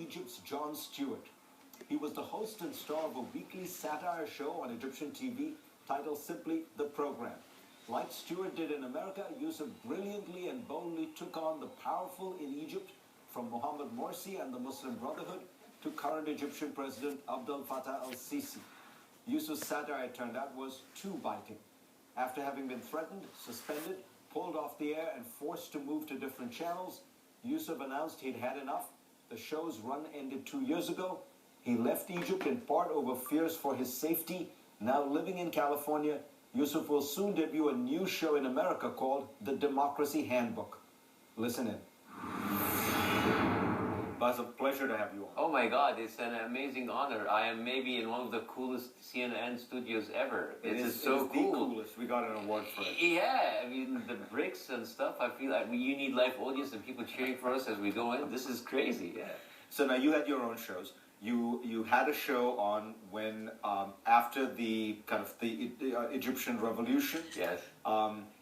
Egypt's Jon Stewart. He was the host and star of a weekly satire show on Egyptian TV titled simply The Program. Like Stewart did in America, Yusuf brilliantly and boldly took on the powerful in Egypt, from Mohammed Morsi and the Muslim Brotherhood to current Egyptian President Abdel Fattah el-Sisi. Yusuf's satire, it turned out, was too biting. After having been threatened, suspended, pulled off the air, and forced to move to different channels, Yusuf announced he'd had enough. The show's run ended 2 years ago. He left Egypt in part over fears for his safety. Now living in California, Yusuf will soon debut a new show in America called The Democracy Handbook. Listen in. It's a pleasure to have you on. Oh my God, it's an amazing honor. I am maybe in one of the coolest CNN studios ever. It is so cool. The coolest. We got an award for it. Yeah, I mean, the bricks and stuff, I feel like you need live audience and people cheering for us as we go in. This is crazy, yeah. So now you had your own shows. You had a show on when, after the Egyptian revolution. Yes.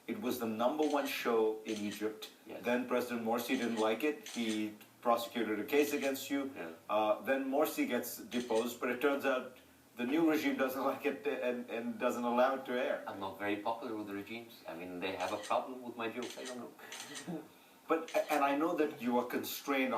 It was the #1 show in Egypt. Yes. Then President Morsi didn't like it. He prosecuted a case against you. Yeah. Then Morsi gets deposed, but it turns out the new regime doesn't like it and doesn't allow it to air. I'm not very popular with the regimes. I mean, they have a problem with my jokes. I don't know. And I know that you are constrained,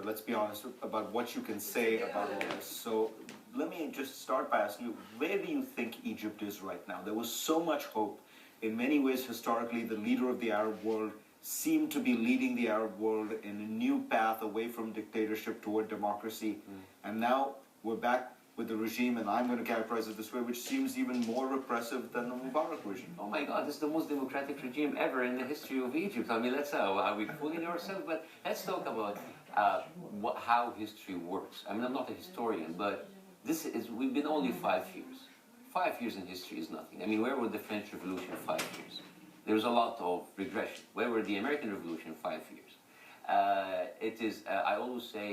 let's be honest, about what you can say about all this. So let me just start by asking you, where do you think Egypt is right now? There was so much hope. In many ways, historically, the leader of the Arab world seemed to be leading the Arab world in a new path away from dictatorship toward democracy. And now we're back with the regime, and I'm going to characterize it this way, which seems even more repressive than the Mubarak regime. Oh my God, this is the most democratic regime ever in the history of Egypt. I mean, are we fooling ourselves? But let's talk about how history works. I mean, I'm not a historian, but we've been only 5 years. 5 years in history is nothing. I mean, where were the French Revolution 5 years? There was a lot of regression. Where were the American Revolution 5 years? I always say,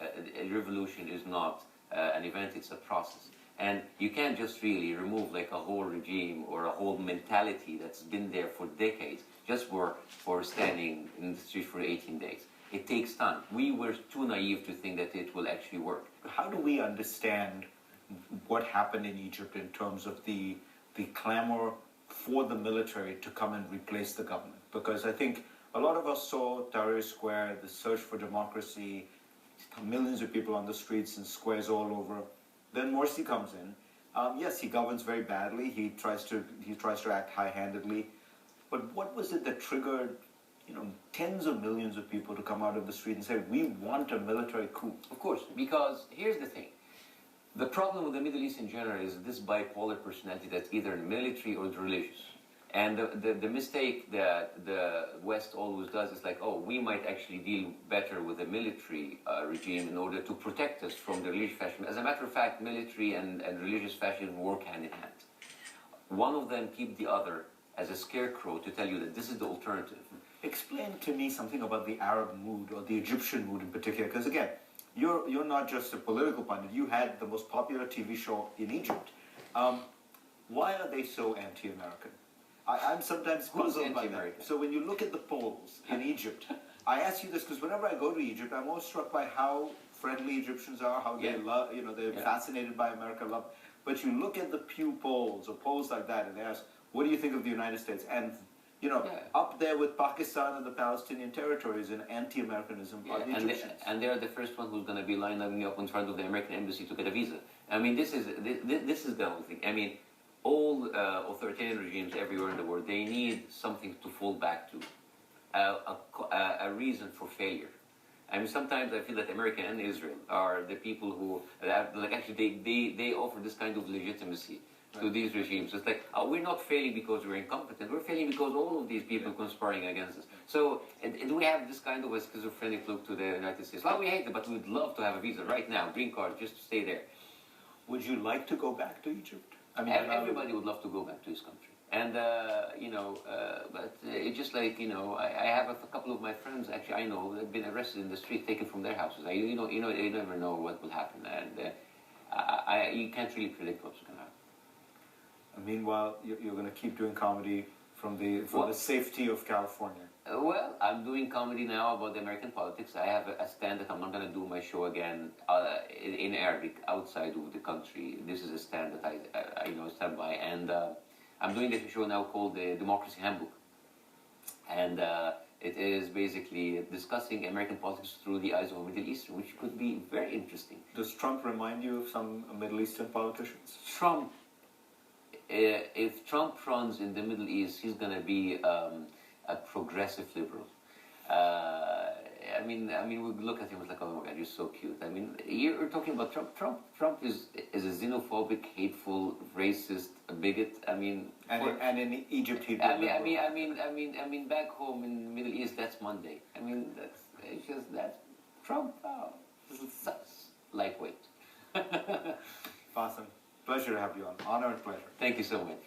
a revolution is not an event, it's a process. And you can't just really remove like a whole regime or a whole mentality that's been there for decades just for standing in the street for 18 days. It takes time. We were too naive to think that it will actually work. How do we understand what happened in Egypt in terms of the clamor for the military to come and replace the government? Because I think a lot of us saw Tahrir Square, the search for democracy, millions of people on the streets and squares all over. Then Morsi comes in. Yes, he governs very badly. He tries to act high-handedly. But what was it that triggered, tens of millions of people to come out of the street and say, we want a military coup? Of course, because here's the thing. The problem with the Middle East in general is this bipolar personality that's either military or religious. And the mistake that the West always does is like, oh, we might actually deal better with a military regime in order to protect us from the religious fascism. As a matter of fact, military and religious fascism work hand in hand. One of them keeps the other as a scarecrow to tell you that this is the alternative. Explain to me something about the Arab mood, or the Egyptian mood in particular, because again, you're not just a political pundit. You had the most popular TV show in Egypt. Why are they so anti-American? I'm sometimes puzzled by that. So when you look at the polls in Egypt, I ask you this because whenever I go to Egypt, I'm always struck by how friendly Egyptians are, how they love, they're fascinated by America, love. But you look at the Pew polls or polls like that, and they ask, what do you think of the United States? And up there with Pakistan and the Palestinian territories in anti-Americanism are the Egyptians. And they're the first one who's going to be lining up in front of the American embassy to get a visa. I mean, this is the whole thing. I mean, all authoritarian regimes everywhere in the world, they need something to fall back to, a reason for failure. I mean, sometimes I feel that America and Israel are the people who, they offer this kind of legitimacy to these regimes. It's like, we're not failing because we're incompetent, we're failing because all of these people conspiring against us. So, and we have this kind of a schizophrenic look to the United States. Well, we hate it, but we'd love to have a visa right now, green card, just to stay there. Would you like to go back to Egypt? I mean, everybody would love to go back to his country. And, but it's just like, I have a couple of my friends, actually, I know, that have been arrested in the street, taken from their houses. You never know what will happen. And you can't really predict what's going to happen. And meanwhile, you're going to keep doing comedy from the safety of California. Well, I'm doing comedy now about the American politics. I have a stand that I'm not going to do my show again in Arabic outside of the country. This is a stand that I stand by, and I'm doing a show now called the Democracy Handbook, and it is basically discussing American politics through the eyes of a Middle Eastern, which could be very interesting. Does Trump remind you of some Middle Eastern politicians? Trump, if Trump runs in the Middle East, he's going to be a progressive liberal. We look at him as like, oh my God, you're so cute. I mean, you're talking about Trump. Trump is a xenophobic, hateful, racist, a bigot. I mean, and in Egypt, he'd be I mean, back home in the Middle East, that's Monday. I mean, that's Trump. Oh, lightweight. Bاسم, pleasure to have you on. Honor and pleasure. Thank you so much.